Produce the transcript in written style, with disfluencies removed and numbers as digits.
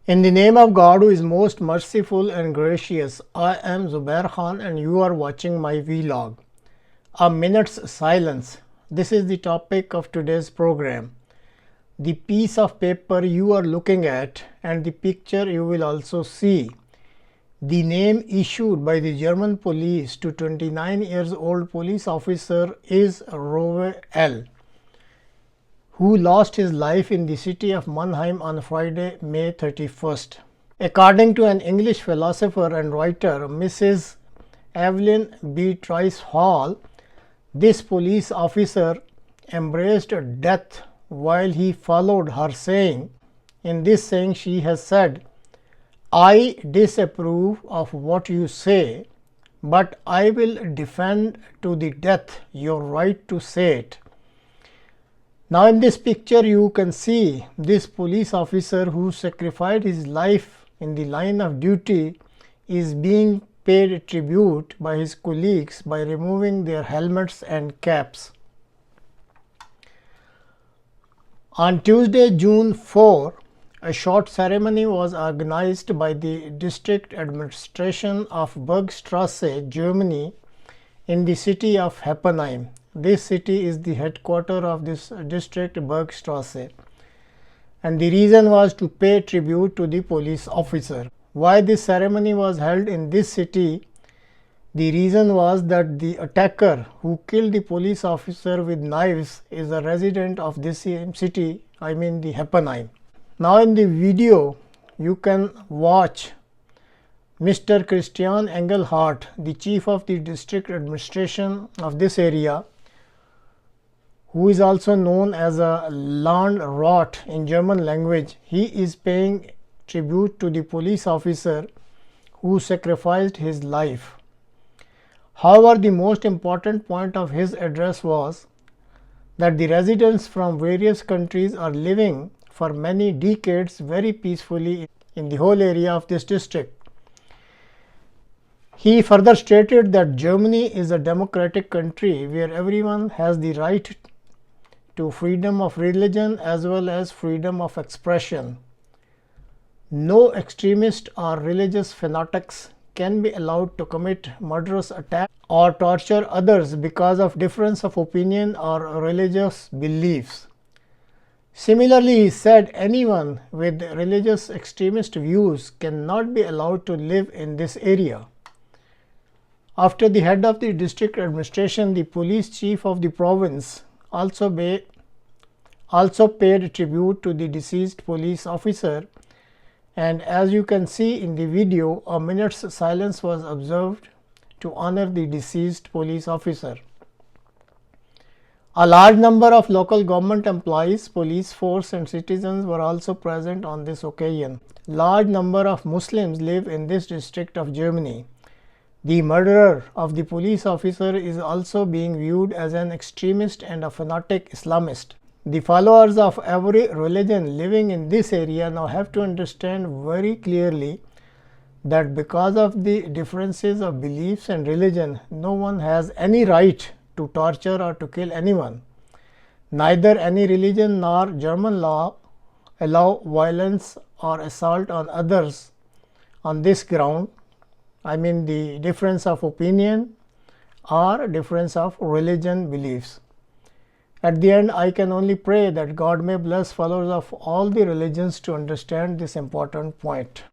In the name of God, who is most merciful and gracious, I am Zubair Khan and you are watching my vlog. A minute's silence. This is the topic of today's program. The piece of paper you are looking at and the picture you will also see. The name issued by the German police to 29 years old police officer is V.O.T, who lost his life in the city of Mannheim on Friday, May 31st. According to an English philosopher and writer, Mrs. Evelyn B. Trice Hall, this police officer embraced death while he followed her saying. In this saying she has said, "I disapprove of what you say, but I will defend to the death your right to say it." Now in this picture you can see this police officer who sacrificed his life in the line of duty is being paid tribute by his colleagues by removing their helmets and caps. On Tuesday, June 4, a short ceremony was organized by the district administration of Bergstrasse, Germany, in the city of Heppenheim. This city is the headquarters of this district, Bergstrasse, and the reason was to pay tribute to the police officer. Why this ceremony was held in this city? The reason was that the attacker who killed the police officer with knives is a resident of this same city, I mean the Heppenheim. Now in the video you can watch Mr. Christian Engelhardt, the chief of the district administration of this area, who is also known as a Landrat in German language. He is paying tribute to the police officer who sacrificed his life. However, the most important point of his address was that the residents from various countries are living for many decades very peacefully in the whole area of this district. He further stated that Germany is a democratic country where everyone has the right to freedom of religion as well as freedom of expression. No extremist or religious fanatics can be allowed to commit murderous attacks or torture others because of difference of opinion or religious beliefs. Similarly, he said anyone with religious extremist views cannot be allowed to live in this area. After the head of the district administration, the police chief of the province also paid tribute to the deceased police officer, and as you can see in the video, a minute's silence was observed to honor the deceased police officer. A large number of local government employees, police force and citizens were also present on this occasion. Large number of Muslims live in this district of Germany. The murderer of the police officer is also being viewed as an extremist and a fanatic Islamist. The followers of every religion living in this area now have to understand very clearly that because of the differences of beliefs and religion, no one has any right to torture or to kill anyone. Neither any religion nor German law allow violence or assault on others on this ground. I mean the difference of opinion or difference of religion beliefs. At the end, I can only pray that God may bless followers of all the religions to understand this important point.